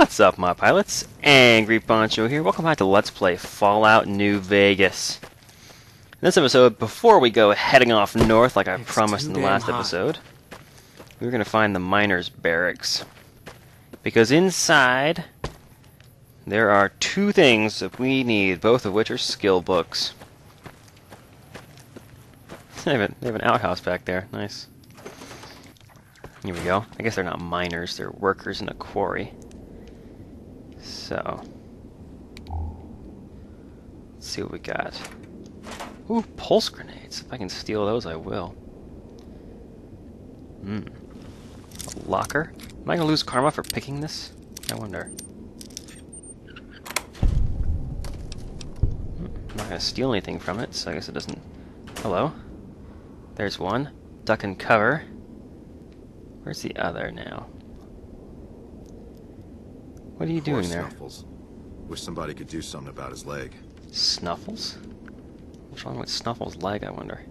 What's up, my pilots? Angry Poncho here. Welcome back to Let's Play Fallout New Vegas. In this episode, before we go heading off north like I promised in the last episode, we're going to find the miners' barracks. Because inside, there are two things that we need, both of which are skill books. They have an outhouse back there. Nice. Here we go. I guess they're not miners, they're workers in a quarry. So, let's see what we got. Ooh, pulse grenades. If I can steal those, I will. A locker? Am I going to lose karma for picking this? I wonder. I'm not going to steal anything from it, so I guess it doesn't... Hello? There's one. Duck and cover. Where's the other now? What are you doing there? Snuffles. Wish somebody could do something about his leg. Snuffles? What's wrong with Snuffles' leg, I wonder?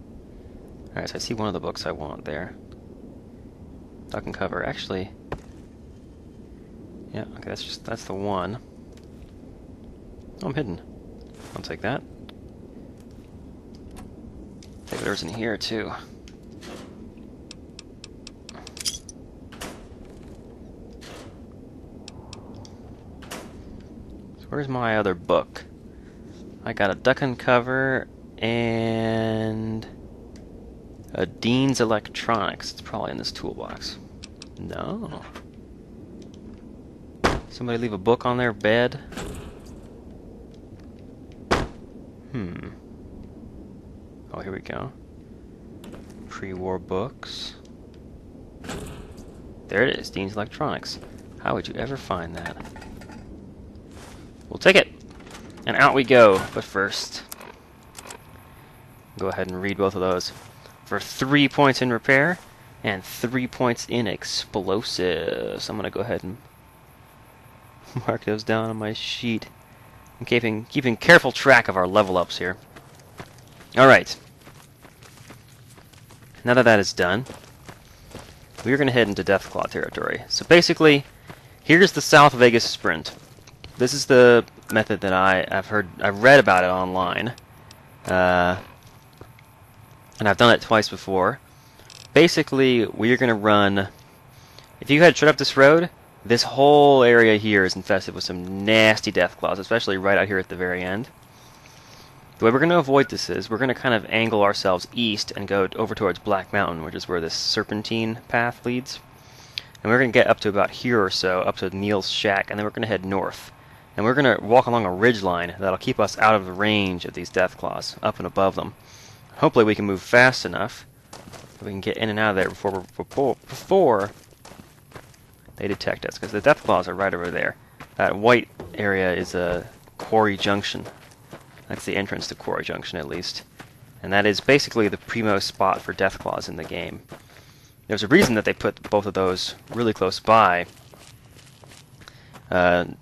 Alright, so I see one of the books I want there. Duck and cover. Actually... Yeah, okay, that's the one. Oh, I'm hidden. I'll take that. Take whatever's in here, too. Where's my other book? I got a duck and cover and a Dean's Electronics. It's probably in this toolbox. No. Somebody leave a book on their bed? Oh, here we go. Pre-war books. There it is, Dean's Electronics. How would you ever find that? We'll take it! And out we go. But first, go ahead and read both of those. For 3 points in repair, and 3 points in explosives. I'm going to go ahead and mark those down on my sheet. I'm keeping careful track of our level ups here. Alright. Now that that is done, we're going to head into Deathclaw territory. So basically, here's the South Vegas sprint. This is the method that I've read about it online, and I've done it twice before. Basically, we're going to run, if you head straight up this road, this whole area here is infested with some nasty Deathclaws, especially right out here at the very end. The way we're going to avoid this is, we're going to kind of angle ourselves east and go over towards Black Mountain, which is where this serpentine path leads. And we're going to get up to about here or so, up to Neil's shack, and then we're going to head north. And we're going to walk along a ridge line that'll keep us out of the range of these Deathclaws, up and above them. Hopefully we can move fast enough that we can get in and out of there before they detect us, because the Deathclaws are right over there. That white area is a Quarry Junction. That's the entrance to Quarry Junction, at least. And that is basically the primo spot for Deathclaws in the game. There's a reason that they put both of those really close by,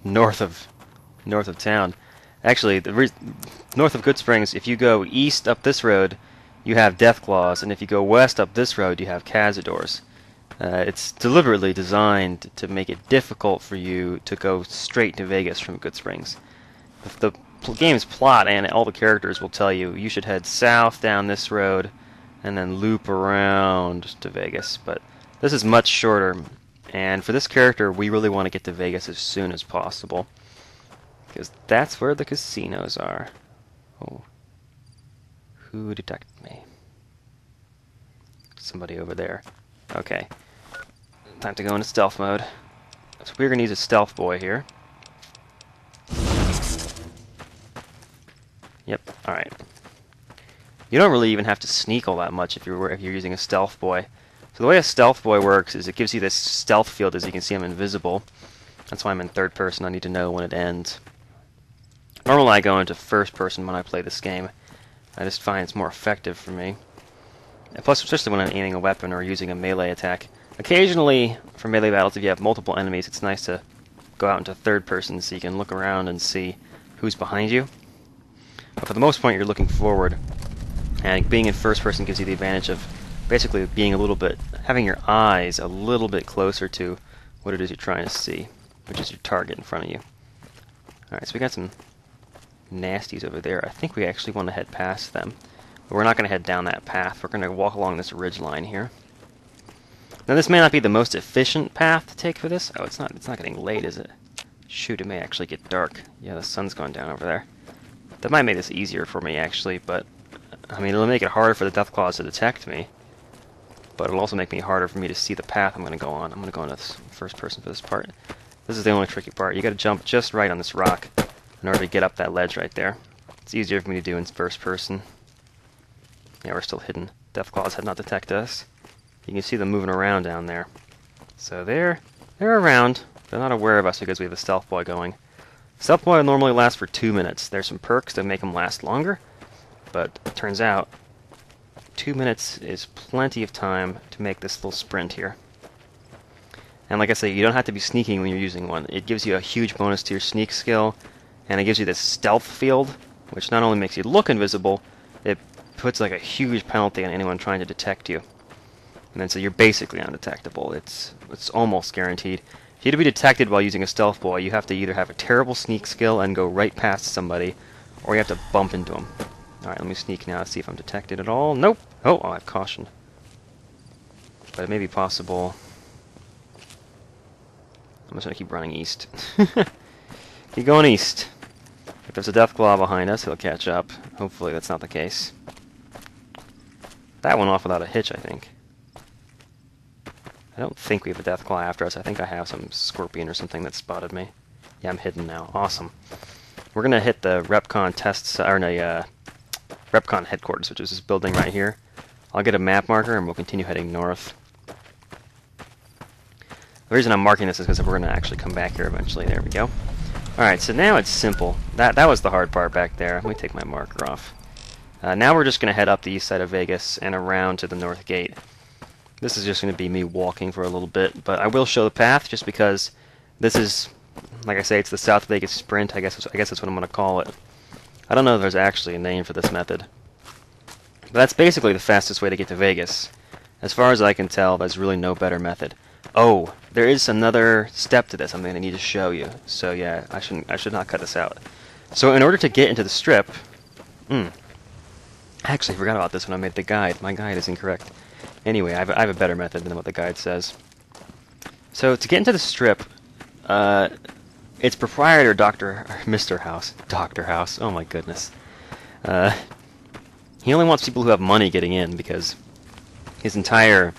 north of town. Actually, north of Good Springs, if you go east up this road, you have Deathclaws, and if you go west up this road, you have Cazadors. It's deliberately designed to make it difficult for you to go straight to Vegas from Good Springs. The game's plot and all the characters will tell you you should head south down this road and then loop around to Vegas, but this is much shorter. And for this character, we really want to get to Vegas as soon as possible, because that's where the casinos are. Oh. Who detected me? Somebody over there. Okay. Time to go into stealth mode. So we're going to use a stealth boy here. Yep, alright. You don't really even have to sneak all that much if you're using a stealth boy. So the way a stealth boy works is it gives you this stealth field. As you can see, I'm invisible. That's why I'm in third person. I need to know when it ends. Normally I go into first person when I play this game. I just find it's more effective for me. And plus, especially when I'm aiming a weapon or using a melee attack. Occasionally, for melee battles, if you have multiple enemies, it's nice to go out into third person so you can look around and see who's behind you. But for the most part, you're looking forward. And being in first person gives you the advantage of basically being a little bit, having your eyes a little bit closer to what it is you're trying to see. which is your target in front of you. Alright, so we got some nasties over there. I think we actually want to head past them. But we're not going to head down that path. We're going to walk along this ridge line here. Now this may not be the most efficient path to take for this. Oh, it's not getting late, is it? Shoot, it may actually get dark. Yeah, the sun's gone down over there. That might make this easier for me, actually, but I mean, it'll make it harder for the Deathclaws to detect me. But it'll also make me harder for me to see the path I'm going to go on. I'm going to go into this first person for this part. This is the only tricky part. You got to jump just right on this rock in order to get up that ledge right there. It's easier for me to do in first person. Yeah, we're still hidden. Deathclaws have not detected us. You can see them moving around down there. So they're around. They're not aware of us because we have a stealth boy going. Stealth boy normally lasts for 2 minutes. There's some perks that make them last longer, but it turns out 2 minutes is plenty of time to make this little sprint here. And like I say, you don't have to be sneaking when you're using one. It gives you a huge bonus to your sneak skill, and it gives you this stealth field, which not only makes you look invisible, it puts like a huge penalty on anyone trying to detect you. And then so you're basically undetectable. It's almost guaranteed. If you're to be detected while using a stealth boy, you have to either have a terrible sneak skill and go right past somebody, or you have to bump into them. Alright, let me sneak now to see if I'm detected at all. Nope! Oh, I have caution. But it may be possible. I'm just going to keep running east. Keep going east. If there's a Deathclaw behind us, he'll catch up. Hopefully that's not the case. That went off without a hitch, I think. I don't think we have a Deathclaw after us. I think I have some scorpion or something that spotted me. Yeah, I'm hidden now. Awesome. We're going to hit the Repcon Repcon headquarters, which is this building right here. I'll get a map marker and we'll continue heading north. The reason I'm marking this is because we're going to actually come back here eventually. There we go. Alright, so now it's simple. That was the hard part back there. Let me take my marker off. Now we're just going to head up the east side of Vegas and around to the north gate. This is just going to be me walking for a little bit, but I will show the path just because this is, like I say, it's the South Vegas Sprint. I guess that's what I'm going to call it. I don't know if there's actually a name for this method. But that's basically the fastest way to get to Vegas. As far as I can tell, there's really no better method. Oh, there is another step to this I'm going to need to show you. So yeah, I should not cut this out. So in order to get into the strip, I actually forgot about this when I made the guide. My guide is incorrect. Anyway, I have a better method than what the guide says. So to get into the strip, its proprietor, Mr. House, Dr. House, oh my goodness. He only wants people who have money getting in because his entire,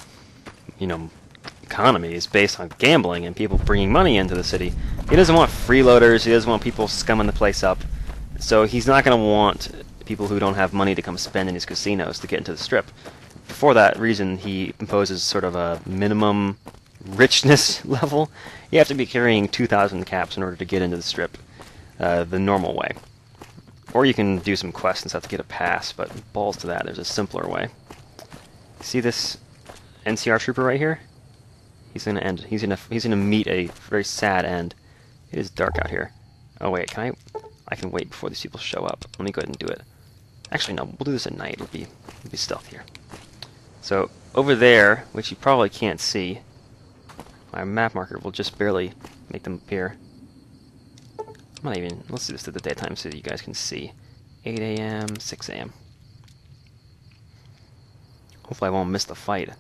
economy is based on gambling and people bringing money into the city. He doesn't want freeloaders. He doesn't want people scumming the place up. So he's not going to want people who don't have money to come spend in his casinos to get into the strip. For that reason, he imposes sort of a minimum richness level. You have to be carrying 2,000 caps in order to get into the strip the normal way. Or you can do some quests and stuff to get a pass, but balls to that, there's a simpler way. See this NCR trooper right here? He's gonna end. He's gonna meet a very sad end. It is dark out here. Oh wait, I can wait before these people show up. Let me go ahead and do it. Actually, no, we'll do this at night. It'll be stealthier. So over there, which you probably can't see, my map marker will just barely make them appear. Let's do this at the daytime so that you guys can see. 8 a.m., 6 a.m. Hopefully I won't miss the fight.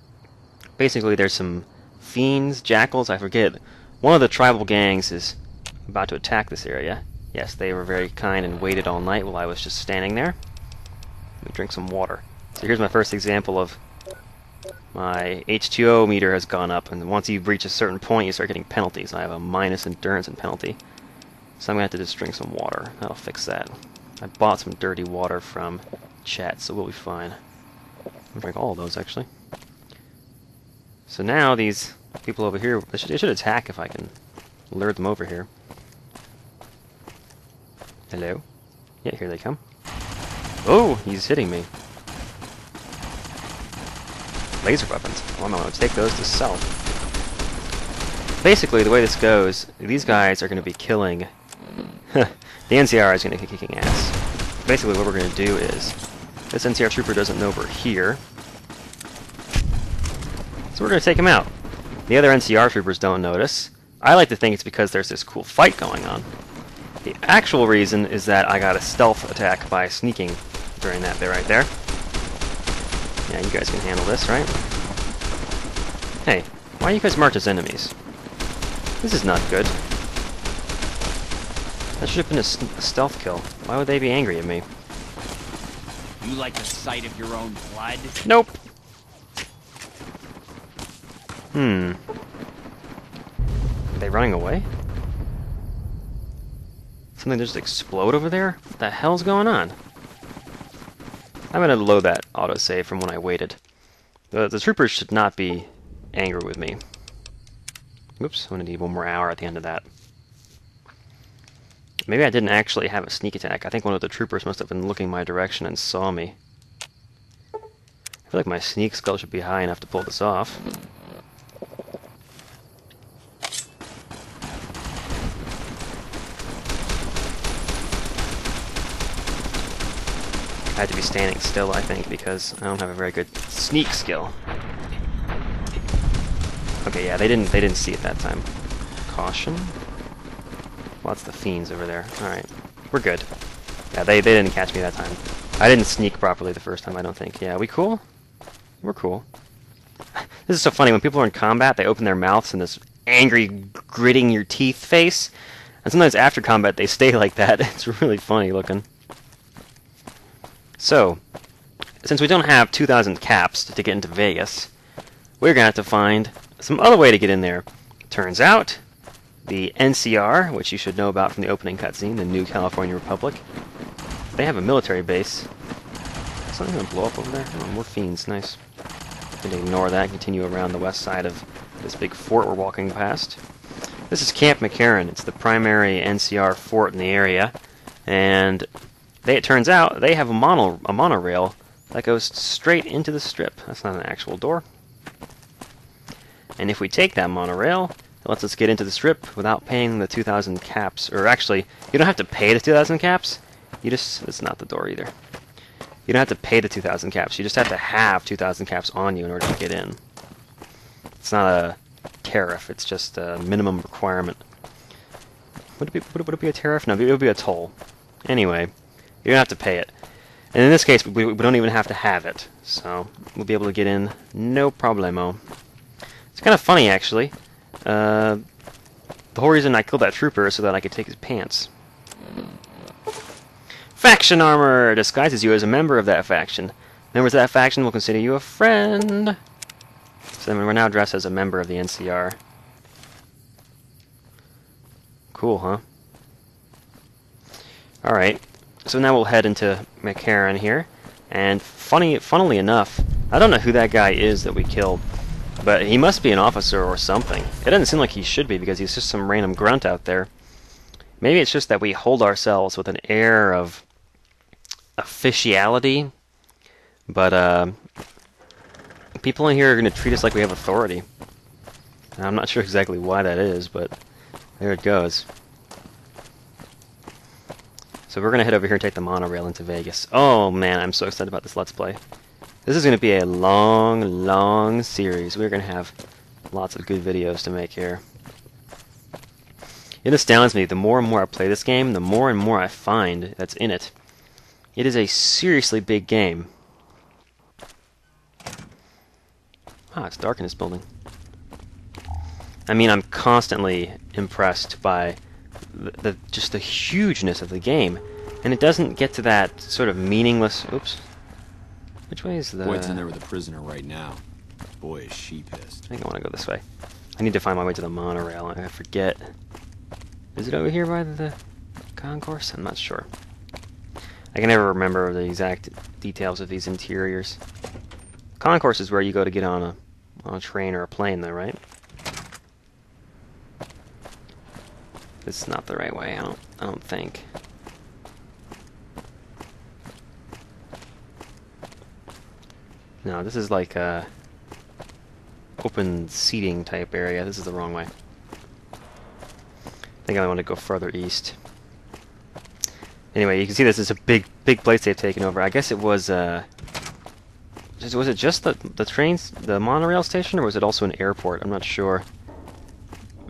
Basically, there's some fiends, jackals, I forget. One of the tribal gangs is about to attack this area. Yes, they were very kind and waited all night while I was just standing there. Let me drink some water. So here's my first example of my H2O meter has gone up, and once you reach a certain point, you start getting penalties. I have a minus endurance and penalty. So I'm going to have to just drink some water. That'll fix that. I bought some dirty water from chat, so we'll be fine. I'll drink all of those, actually. So now these people over here, they should attack if I can lure them over here. Hello? Yeah, here they come. Oh, he's hitting me. Laser weapons. Well, I'm going to take those to sell. Basically, the way this goes, these guys are going to be killing... the NCR is going to be kicking ass. Basically, what we're going to do is... This NCR trooper doesn't know we're here. So we're going to take him out. The other NCR troopers don't notice. I like to think it's because there's this cool fight going on. The actual reason is that I got a stealth attack by sneaking during that bit right there. Yeah, you guys can handle this, right? Hey, why are you guys marked as enemies? This is not good. That should have been a stealth kill. Why would they be angry at me? You like the sight of your own blood? Nope. Are they running away? Something just explode over there? What the hell's going on? I'm gonna load that autosave from when I waited. The troopers should not be angry with me. Oops, I'm gonna need one more hour at the end of that. Maybe I didn't actually have a sneak attack. I think one of the troopers must have been looking my direction and saw me. I feel like my sneak skill should be high enough to pull this off. I had to be standing still, I think, because I don't have a very good sneak skill. Okay, yeah, they didn't see it that time. Caution. Well, that's the fiends over there. Alright, we're good. Yeah, they didn't catch me that time. I didn't sneak properly the first time, I don't think. Yeah, we cool? We're cool. This is so funny, when people are in combat, they open their mouths in this angry, gritting your teeth face. And sometimes after combat, they stay like that. It's really funny looking. So, since we don't have 2,000 caps to get into Vegas, we're going to have to find some other way to get in there. Turns out, the NCR, which you should know about from the opening cutscene, the New California Republic, they have a military base. Is something going to blow up over there? Oh, more fiends, nice. I'm going to ignore that and continue around the west side of this big fort we're walking past. This is Camp McCarran. It's the primary NCR fort in the area, and it turns out they have a monorail that goes straight into the strip. That's not an actual door. And if we take that monorail, it lets us get into the strip without paying the 2,000 caps. Or actually, you don't have to pay the 2,000 caps. It's not the door either. You don't have to pay the 2,000 caps. You just have to have 2,000 caps on you in order to get in. It's not a tariff. It's just a minimum requirement. Would it be a tariff? No, it would be a toll. Anyway. You don't have to pay it. And in this case, we don't even have to have it. So, we'll be able to get in no problemo. It's kind of funny, actually. The whole reason I killed that trooper is so that I could take his pants. Faction armor disguises you as a member of that faction. Members of that faction will consider you a friend. So then we're now dressed as a member of the NCR. Cool, huh? Alright. So now we'll head into McCarran here, and funnily enough, I don't know who that guy is that we killed, but he must be an officer or something. It doesn't seem like he should be because he's just some random grunt out there. Maybe it's just that we hold ourselves with an air of officiality, but people in here are going to treat us like we have authority. I'm not sure exactly why that is, but there it goes. So we're going to head over here and take the monorail into Vegas. Oh man, I'm so excited about this Let's Play. This is going to be a long, long series. We're going to have lots of good videos to make here. It astounds me, the more and more I play this game, the more and more I find that's in it. It is a seriously big game. Ah, it's dark in this building. I mean, I'm constantly impressed by just the hugeness of the game, and it doesn't get to that sort of meaningless. Oops. Which way is the? Boyd's in there with a prisoner right now. Boy, is she pissed. I think I want to go this way. I need to find my way to the monorail. I forget. Is it over here by the concourse? I'm not sure. I can never remember the exact details of these interiors. Concourse is where you go to get on a train or a plane, though, right? This is not the right way. I don't think. No, this is like a open seating type area. This is the wrong way. I think I want to go further east. Anyway, you can see this is a big place they've taken over. I guess it was it just the trains, the monorail station, or was it also an airport? I'm not sure.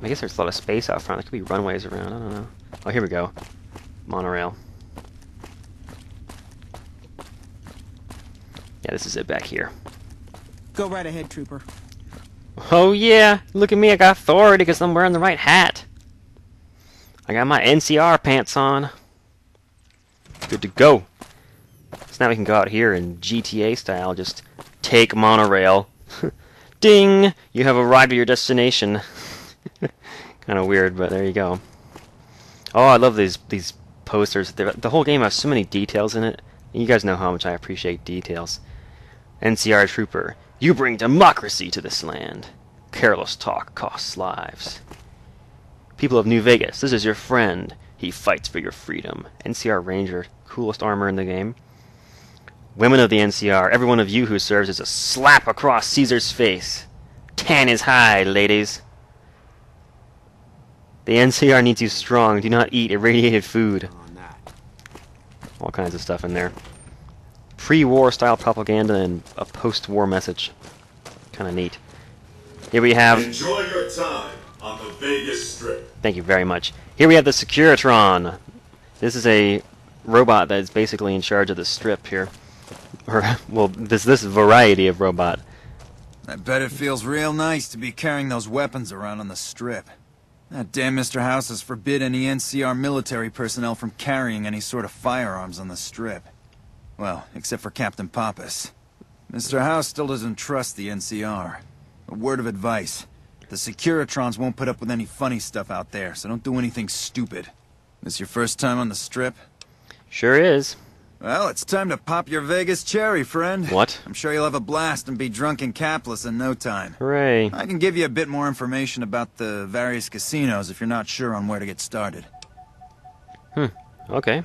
I guess there's a lot of space out front. There could be runways around. I don't know. Oh, here we go. Monorail. Yeah, this is it back here. Go right ahead, Trooper. Oh yeah! Look at me, I got authority because I'm wearing the right hat. I got my NCR pants on. Good to go. So now we can go out here in GTA style, just take monorail. Ding! You have arrived at your destination. Kind of weird, but there you go. Oh, I love these posters. The whole game has so many details in it. You guys know how much I appreciate details. NCR Trooper, you bring democracy to this land. Careless talk costs lives. People of New Vegas, this is your friend. He fights for your freedom. NCR Ranger, coolest armor in the game. Women of the NCR, every one of you who serves is a slap across Caesar's face. Tan is high, ladies. The NCR needs you strong. Do not eat irradiated food. All kinds of stuff in there. Pre-war style propaganda and a post-war message. Kind of neat. Here we have... Enjoy your time on the Vegas Strip. Thank you very much. Here we have the Securitron. This is a robot that is basically in charge of the strip here. Or, well, this variety of robot. I bet it feels real nice to be carrying those weapons around on the strip. That damn Mr. House has forbid any NCR military personnel from carrying any sort of firearms on the strip. Well, except for Captain Pappas. Mr. House still doesn't trust the NCR. A word of advice. The Securitrons won't put up with any funny stuff out there, so don't do anything stupid. This your first time on the strip? Sure is. Well, it's time to pop your Vegas cherry, friend. What? I'm sure you'll have a blast and be drunk and capless in no time. Hooray. I can give you a bit more information about the various casinos if you're not sure on where to get started. Okay.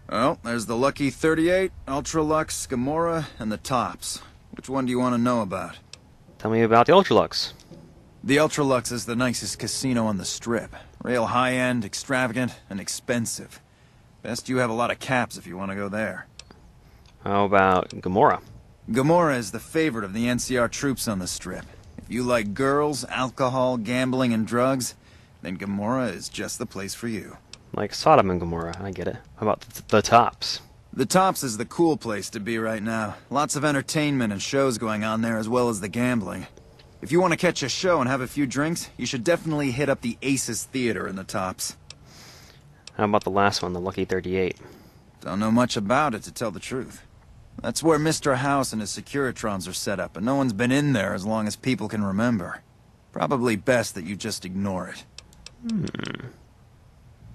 Well, there's the Lucky 38, Ultralux, Gamora, and the Tops. Which one do you want to know about? Tell me about the Ultralux. The Ultralux is the nicest casino on the strip. Real high-end, extravagant, and expensive. Best you have a lot of caps if you want to go there. How about Gamora? Gamora is the favorite of the NCR troops on the strip. If you like girls, alcohol, gambling, and drugs, then Gamora is just the place for you. Like Sodom and Gomorrah, I get it. How about the Tops? The Tops is the cool place to be right now. Lots of entertainment and shows going on there as well as the gambling. If you want to catch a show and have a few drinks, you should definitely hit up the Aces Theater in the Tops. How about the last one, the Lucky 38? Don't know much about it, to tell the truth. That's where Mr. House and his Securitrons are set up, and no one's been in there as long as people can remember. Probably best that you just ignore it.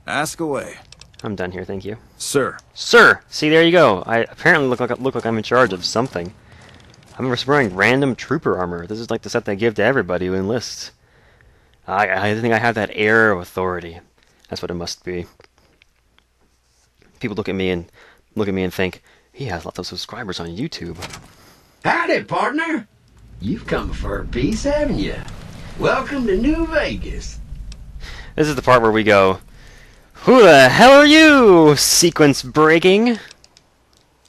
Ask away. I'm done here, thank you. Sir. Sir! See, there you go. I apparently look like I'm in charge of something. I'm wearing random trooper armor. This is like the set they give to everybody who enlists. I think I have that air of authority. That's what it must be. People look at me and think, he has lots of subscribers on YouTube. Howdy, partner. You've come for a piece, haven't you? Welcome to New Vegas. This is the part where we go, who the hell are you? Sequence breaking.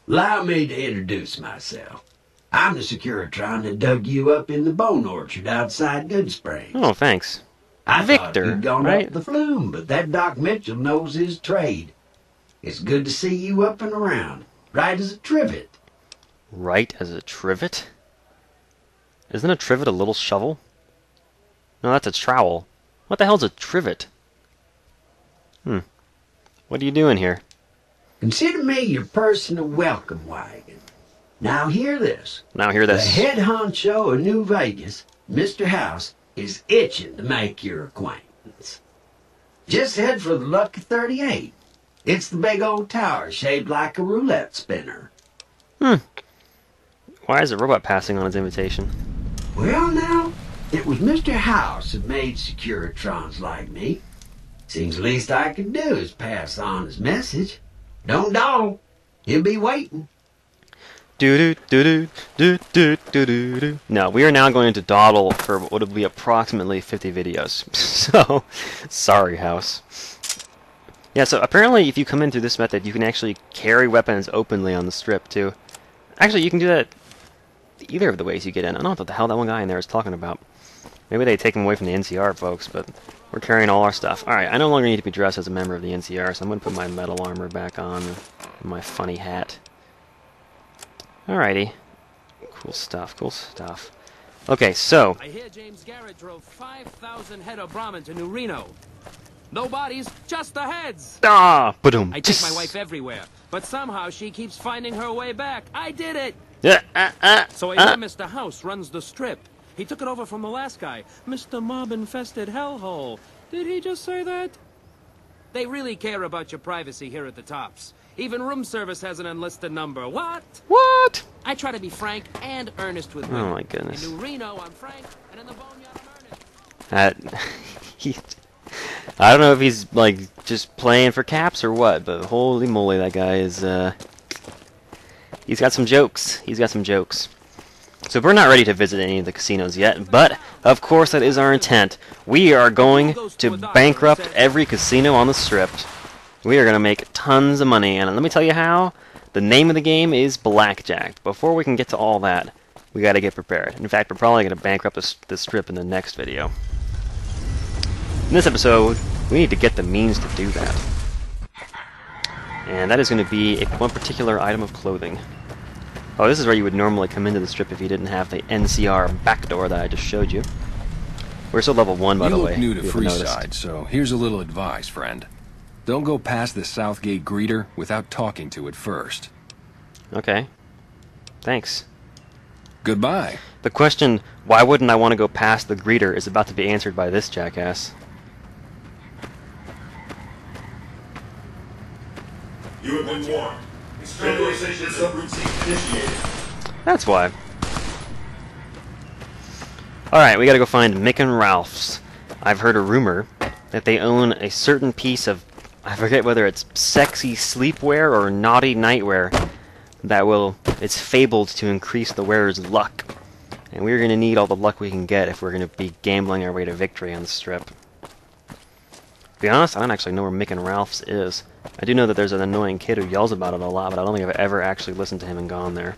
Allow me to introduce myself. I'm the Securitron that dug you up in the bone orchard outside Good Springs. Oh, thanks. I Victor, thought you'd gone right? up the flume, but that Doc Mitchell knows his trade. It's good to see you up and around, right as a trivet. Right as a trivet? Isn't a trivet a little shovel? No, that's a trowel. What the hell's a trivet? What are you doing here? Consider me your personal welcome wagon. Now hear this. Now hear this. The head honcho of New Vegas, Mr. House, is itching to make your acquaintance. Just head for the Lucky 38. It's the big old tower shaped like a roulette spinner. Why is a robot passing on his invitation? Well, now, it was Mr. House that made Securitrons like me. Seems the least I can do is pass on his message. Don't dawdle. He'll be waiting. Do do do do do do do do. No, we are now going to dawdle for what will be approximately 50 videos. So, sorry, House. Yeah, so apparently if you come in through this method, you can actually carry weapons openly on the strip, too. Actually, you can do that either of the ways you get in. I don't know what the hell that one guy in there is talking about. Maybe they take him away from the NCR, folks, but we're carrying all our stuff. Alright, I no longer need to be dressed as a member of the NCR, so I'm going to put my metal armor back on and my funny hat. Alrighty. Cool stuff, cool stuff. Okay, so... I hear James Garrett drove 5,000 head of Brahmin to New Reno. No bodies, just the heads! Ah! Ba-doom. I take my wife everywhere, but somehow she keeps finding her way back. I did it! Yeah, So I hear Mr. House runs the strip. He took it over from the last guy, Mr. Mob-infested hellhole. Did he just say that? They really care about your privacy here at the Tops. Even room service has an enlisted number. What? What? I try to be frank and earnest with women. Oh my goodness. In New Reno, I'm frank, and in the Boneyard, I'm earnest. I don't know if he's, like, just playing for caps or what, but holy moly, that guy is, he's got some jokes. He's got some jokes. So we're not ready to visit any of the casinos yet, but, of course, that is our intent. We are going to bankrupt every casino on the Strip. We are going to make tons of money, and let me tell you how. The name of the game is Blackjack. Before we can get to all that, we got to get prepared. In fact, we're probably going to bankrupt the Strip in the next video. In this episode, we need to get the means to do that. And that is going to be one particular item of clothing. Oh, this is where you would normally come into the Strip if you didn't have the NCR backdoor that I just showed you. We're still level 1, by the way. You look new to if you haven't Freeside, noticed. so here's a little advice, friend. Don't go past the Southgate greeter without talking to it first. Okay. Thanks. Goodbye. The question, why wouldn't I want to go past the greeter, is about to be answered by this jackass. You have been warned. Sterilization subroutine initiated. That's why. Alright, we gotta go find Mick and Ralph's. I've heard a rumor that they own a certain piece of, I forget whether it's sexy sleepwear or naughty nightwear, that it's fabled to increase the wearer's luck. And we're gonna need all the luck we can get if we're gonna be gambling our way to victory on the Strip. To be honest, I don't actually know where Mick and Ralph's is. I do know that there's an annoying kid who yells about it a lot, but I don't think I've ever actually listened to him and gone there.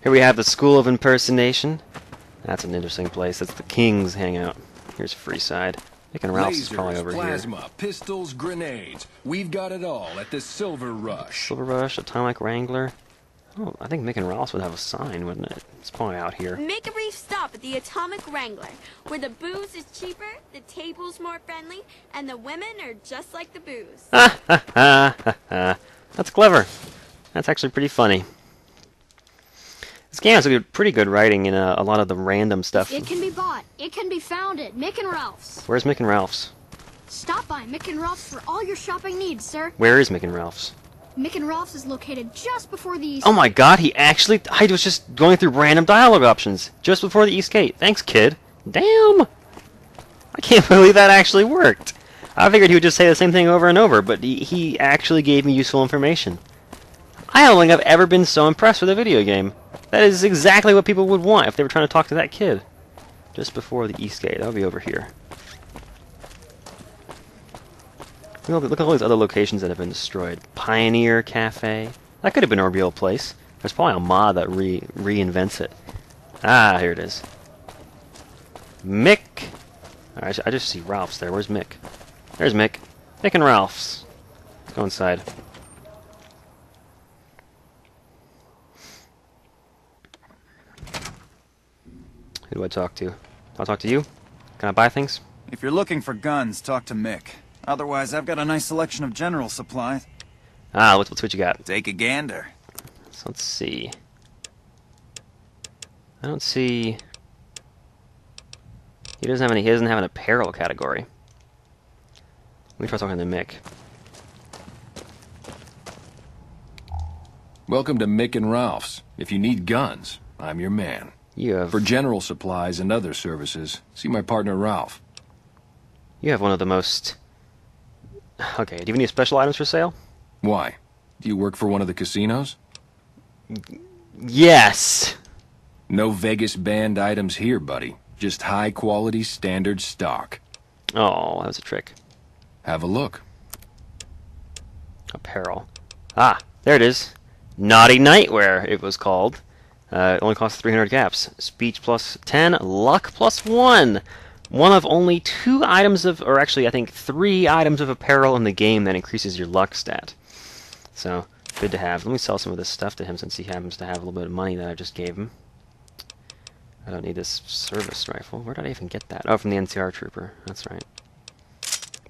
Here we have the School of Impersonation. That's an interesting place. That's the King's hangout. Here's Freeside. Mick and Ralph's is probably over plasma, here. pistols, grenades. We've got it all at the Silver Rush. Silver Rush, Atomic Wrangler. Oh, I think Mick and Ralph's would have a sign, wouldn't it? It's probably out here. Make a brief stop at the Atomic Wrangler, where the booze is cheaper, the table's more friendly, and the women are just like the booze. Ha ha ha ha ha. That's clever. That's actually pretty funny. This game has pretty good writing in a lot of the random stuff. It can be bought. It can be found at Mick and Ralph's. Where's Mick and Ralph's? Stop by Mick and Ralph's for all your shopping needs, sir. Where is Mick and Ralph's? Mick and Ralph's is located just before the East. Oh my god, I was just going through random dialogue options just before the East Gate. Thanks, kid. Damn! I can't believe that actually worked. I figured he would just say the same thing over and over, but he actually gave me useful information. I don't think I've ever been so impressed with a video game. That is exactly what people would want if they were trying to talk to that kid. Just before the East Gate. That would be over here. Look at all these other locations that have been destroyed. Pioneer Cafe. That could have been a real place. There's probably a mod that reinvents it. Ah, here it is. Mick. Alright, I just see Ralph's there. Where's Mick? There's Mick. Mick and Ralph's. Let's go inside. Who do I talk to? I'll talk to you? Can I buy things? If you're looking for guns, talk to Mick. Otherwise, I've got a nice selection of general supplies. Ah, what's what you got? Take a gander. So let's see. I don't see... He doesn't have an apparel category. Let me try talking to Mick. Welcome to Mick and Ralph's. If you need guns, I'm your man. You have... For general supplies and other services, see my partner Ralph. You have one of the most... Okay, do you have any special items for sale? Why? Do you work for one of the casinos? Yes! No Vegas banned items here, buddy. Just high-quality, standard stock. Oh, that was a trick. Have a look. Apparel. Ah, there it is. Naughty Nightwear, it was called. It only costs 300 caps. Speech plus 10, luck plus 1. One of only 2 items of, or actually I think 3 items of apparel in the game that increases your luck stat. So, good to have. Let me sell some of this stuff to him since he happens to have a little bit of money that I just gave him. I don't need this service rifle. Where did I even get that? Oh, from the NCR trooper. That's right.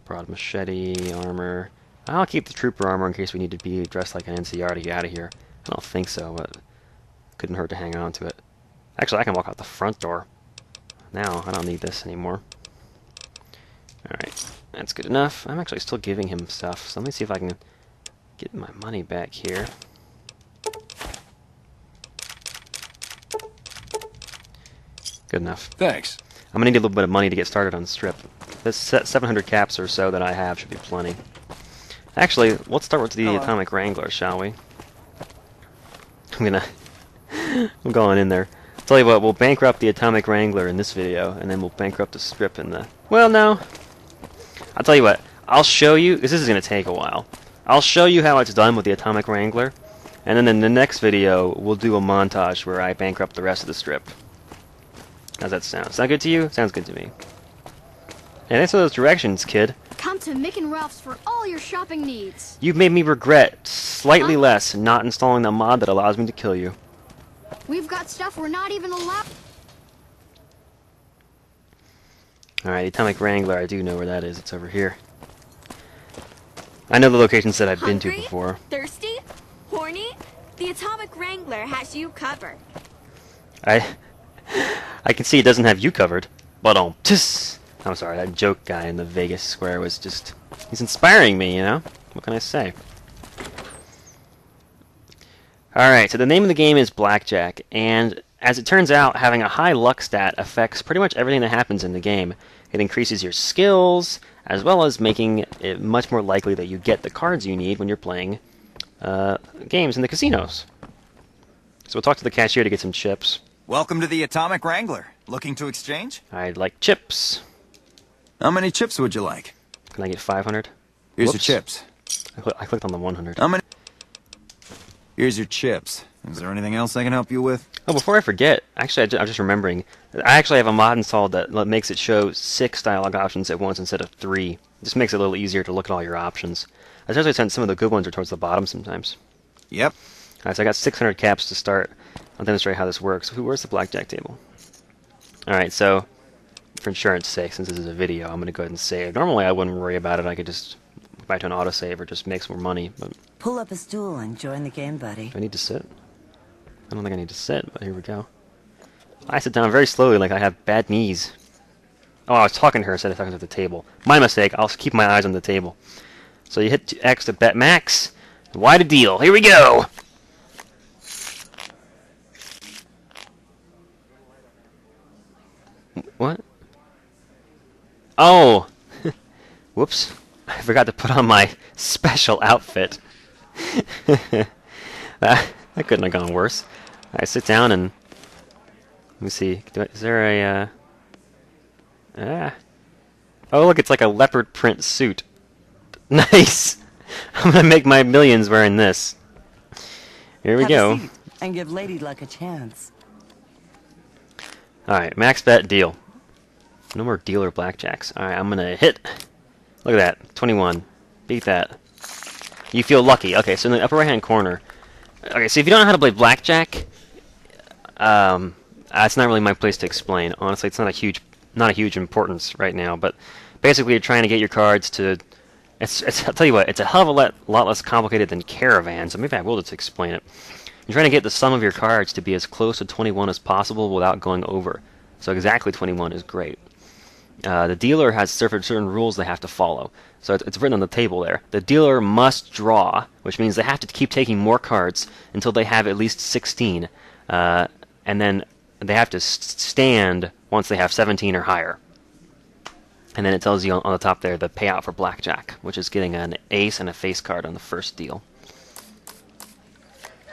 Broad machete, armor. I'll keep the trooper armor in case we need to be dressed like an NCR to get out of here. I don't think so, but couldn't hurt to hang on to it. Actually, I can walk out the front door. Now, I don't need this anymore. Alright, that's good enough. I'm actually still giving him stuff, so let me see if I can get my money back here. Good enough. Thanks. I'm gonna need a little bit of money to get started on the strip. This 700 caps or so that I have should be plenty. Actually, let's start with the Atomic Wrangler, shall we? I'm going in there. Tell you what, we'll bankrupt the Atomic Wrangler in this video, and then we'll bankrupt the strip in the... Well, no. I'll tell you what, I'll show you... This is going to take a while. I'll show you how it's done with the Atomic Wrangler, and then in the next video, we'll do a montage where I bankrupt the rest of the strip. How's that sound? Sound good to you? Sounds good to me. Hey, thanks for those directions, kid. Come to Mick and Ralph's for all your shopping needs. You've made me regret slightly less not installing the mod that allows me to kill you. We've got stuff we're not even allowed. Alright, Atomic Wrangler, I do know where that is. It's over here. I know the locations that I've been to before. Thirsty? Horny? The Atomic Wrangler has you covered. I can see it doesn't have you covered, but I'm sorry, that joke guy in the Vegas square was just... He's inspiring me, you know? What can I say? Alright, so the name of the game is Blackjack, and as it turns out, having a high luck stat affects pretty much everything that happens in the game. It increases your skills, as well as making it much more likely that you get the cards you need when you're playing games in the casinos. So we'll talk to the cashier to get some chips. Welcome to the Atomic Wrangler. Looking to exchange? I'd like chips. How many chips would you like? Can I get 500? Here's Whoops. your chips. I clicked on the 100. How many? Here's your chips. Is there anything else I can help you with? Oh, before I forget, actually, I'm just remembering. I actually have a mod installed that makes it show 6 dialogue options at once instead of 3. It just makes it a little easier to look at all your options. Especially since some of the good ones are towards the bottom sometimes. Yep. Alright, so I got 600 caps to start. I'll demonstrate how this works. Where's the blackjack table? Alright, so for insurance sake, since this is a video, I'm going to go ahead and save. Normally I wouldn't worry about it. I could just go back to an autosave or just make some more money. But pull up a stool and join the game, buddy. do I need to sit? I don't think I need to sit, but here we go. I sit down very slowly like I have bad knees. Oh, I was talking to her instead of talking to the table. My mistake. I'll keep my eyes on the table. So you hit X to bet max. Wide a deal. Here we go! What? Oh! Whoops. I forgot to put on my special outfit. that couldn't have gone worse. I sit down and... Let me see. Is there a... Oh, look, it's like a leopard print suit. Nice! I'm gonna make my millions wearing this. Here we go. Have a seat and give Lady Luck a chance. Alright, max bet deal. No more dealer blackjacks. Alright, I'm gonna hit. Look at that. 21. Beat that. You feel lucky. Okay, so in the upper right hand corner. Okay, so if you don't know how to play blackjack, that's not really my place to explain. Honestly, it's not a huge importance right now, but basically you're trying to get your cards to... I'll tell you what, it's a hell of a lot less complicated than Caravan, so maybe I will just explain it. You're trying to get the sum of your cards to be as close to 21 as possible without going over. So exactly 21 is great. The dealer has certain rules they have to follow. So it's written on the table there. The dealer must draw, which means they have to keep taking more cards until they have at least 16. And then they have to stand once they have 17 or higher. And then it tells you on the top there the payout for blackjack, which is getting an ace and a face card on the first deal.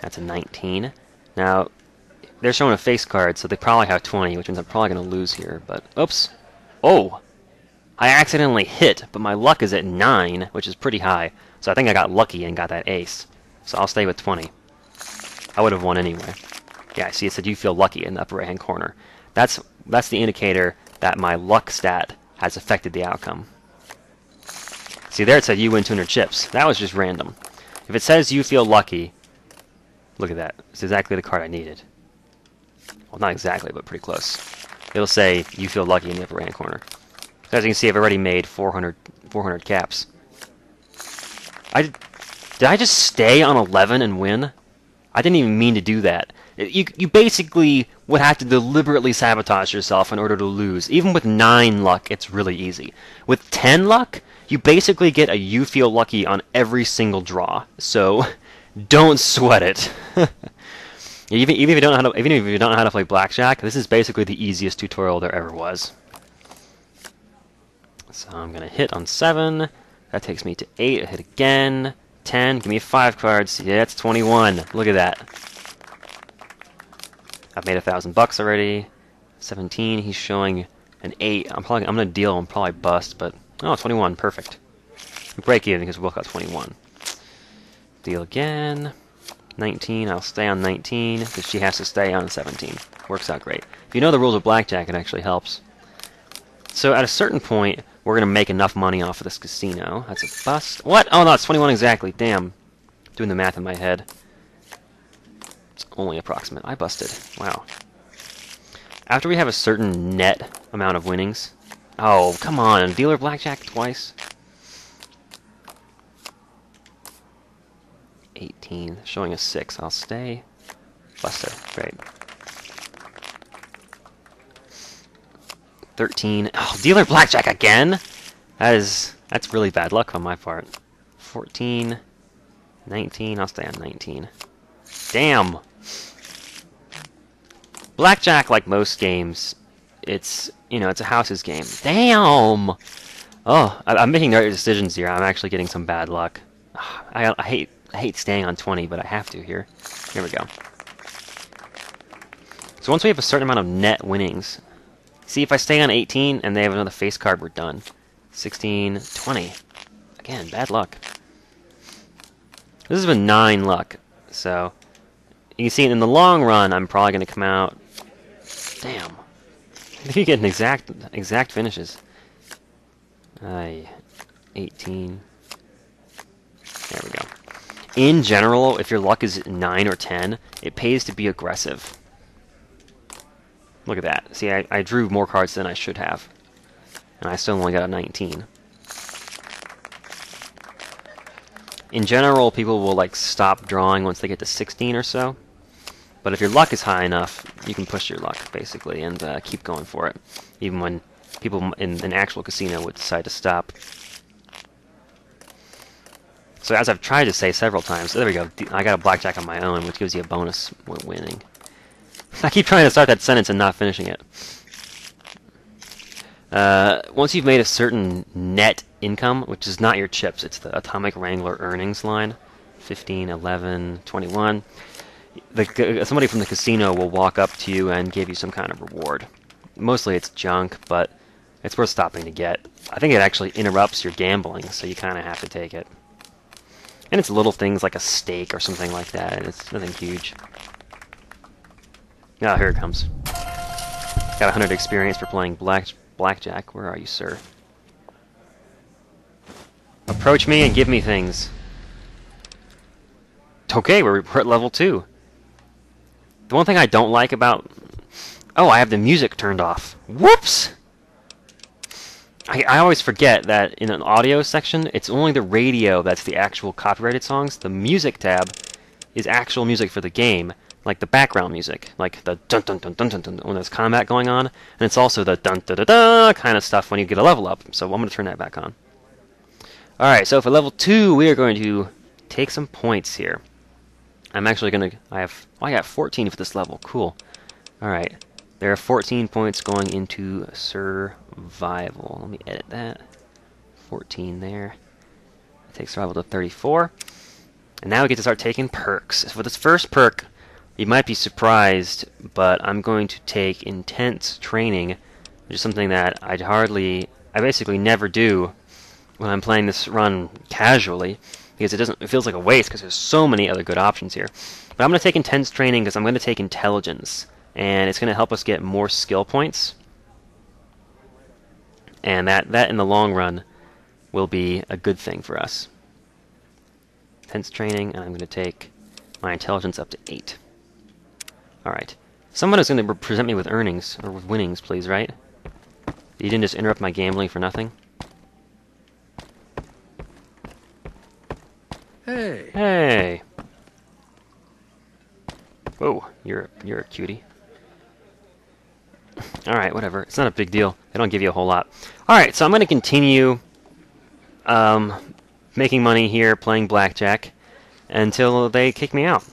That's a 19. Now, they're showing a face card, so they probably have 20, which means I'm probably going to lose here. But, oops. Oh! I accidentally hit, but my luck is at 9, which is pretty high. So I think I got lucky and got that ace. So I'll stay with 20. I would have won anyway. Yeah, see, it said you feel lucky in the upper right-hand corner. That's the indicator that my luck stat has affected the outcome. See, there it said you win 200 chips. That was just random. If it says you feel lucky, look at that. It's exactly the card I needed. Well, not exactly, but pretty close. It'll say you feel lucky in the upper right-hand corner. As you can see, I've already made 400 caps. Did I just stay on 11 and win? I didn't even mean to do that. You basically would have to deliberately sabotage yourself in order to lose. Even with 9 luck, it's really easy. With 10 luck, you basically get a you feel lucky on every single draw. So don't sweat it. Even if you don't know how to play blackjack, this is basically the easiest tutorial there ever was. So I'm gonna hit on 7. That takes me to 8. I hit again. 10. Give me 5 cards. Yeah, it's 21. Look at that. I've made $1,000 already. 17. He's showing an 8. I'm gonna deal and probably bust, but oh, 21. Perfect. We break even because we both got 21. Deal again. 19. I'll stay on 19 because she has to stay on 17. Works out great. If you know the rules of blackjack, it actually helps. So at a certain point, we're going to make enough money off of this casino. That's a bust. What? Oh, no, it's 21 exactly. Damn. Doing the math in my head. It's only approximate. I busted. Wow. After we have a certain net amount of winnings... Oh, come on. Dealer blackjack twice? 18. Showing a 6. I'll stay. Busted. Great. 13. Oh, dealer blackjack again? That's really bad luck on my part. 14. 19. I'll stay on 19. Damn! Blackjack, like most games, it's a houses game. Damn! Oh, I'm making the right decisions here. I'm actually getting some bad luck. I hate staying on 20, but I have to here. Here we go. So once we have a certain amount of net winnings, see, if I stay on 18 and they have another face card, we're done. 16, 20. Again, bad luck. This has been 9 luck, so you can see in the long run, I'm probably going to come out. Damn. If you get an exact finishes. 18. There we go. In general, if your luck is 9 or 10, it pays to be aggressive. Look at that. See, I drew more cards than I should have. And I still only got a 19. In general, people will like stop drawing once they get to 16 or so. But if your luck is high enough, you can push your luck, basically, and keep going for it. Even when people in an actual casino would decide to stop. So as I've tried to say several times, there we go, I got a blackjack on my own, which gives you a bonus when winning. I keep trying to start that sentence and not finishing it. Once you've made a certain net income, which is not your chips, it's the Atomic Wrangler earnings line, 15, 11, 21, somebody from the casino will walk up to you and give you some kind of reward. Mostly it's junk, but it's worth stopping to get. I think it actually interrupts your gambling, so you kind of have to take it. And it's little things like a steak or something like that. It's nothing huge. Ah, here it comes. Got 100 experience for playing blackjack. Where are you, sir? Approach me and give me things. Okay, we're at level 2. The one thing I don't like about... Oh, I have the music turned off. Whoops! I always forget that in an audio section, it's only the radio that's the actual copyrighted songs. The music tab is actual music for the game, like the background music, like the dun dun dun dun dun dun when there's combat going on, and it's also the dun da da da kind of stuff when you get a level up. So I'm going to turn that back on. Alright, so for level 2, we are going to take some points here. I'm actually going to... I got 14 for this level. Cool. Alright. There are 14 points going into survival. Let me edit that. 14 there. That takes survival to 34. And now we get to start taking perks. So for this first perk, you might be surprised, but I'm going to take intense training, which is something that I basically never do when I'm playing this run casually. because it feels like a waste because there's so many other good options here. But I'm going to take intense training because I'm going to take intelligence, and it's going to help us get more skill points. And that in the long run will be a good thing for us. Intense training, and I'm going to take my intelligence up to 8. Alright. Someone is going to present me with earnings, or with winnings, please, right? You didn't just interrupt my gambling for nothing? Hey. Hey. Whoa, you're a cutie. Alright, whatever. It's not a big deal. They don't give you a whole lot. Alright, so I'm going to continue making money here, playing blackjack, until they kick me out.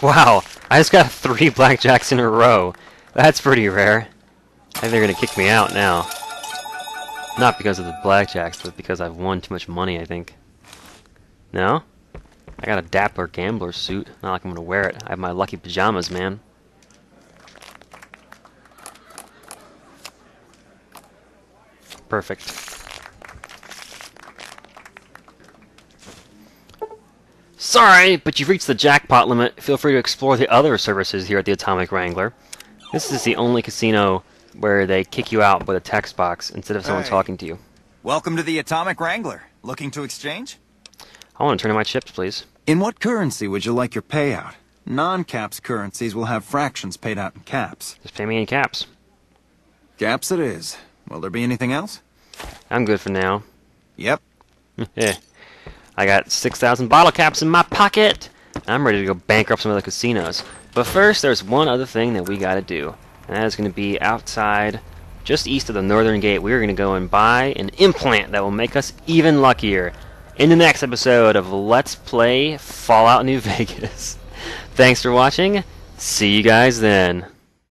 Wow, I just got 3 blackjacks in a row. That's pretty rare. I think they're gonna kick me out now. Not because of the blackjacks, but because I've won too much money, I think. No? I got a dapper gambler suit. Not like I'm gonna wear it. I have my lucky pajamas, man. Perfect. Sorry, but you've reached the jackpot limit. Feel free to explore the other services here at the Atomic Wrangler. This is the only casino where they kick you out with a text box instead of someone talking to you. Welcome to the Atomic Wrangler. Looking to exchange? I want to turn in my chips, please. In what currency would you like your payout? Non-caps currencies will have fractions paid out in caps. Just pay me in caps. Caps it is. Will there be anything else? I'm good for now. Yep. Yeah. I got 6,000 bottle caps in my pocket. I'm ready to go bankrupt some other casinos. But first, there's one other thing that we gotta do. And that is going to be outside, just east of the northern gate. We're going to go and buy an implant that will make us even luckier. In the next episode of Let's Play Fallout New Vegas. Thanks for watching. See you guys then.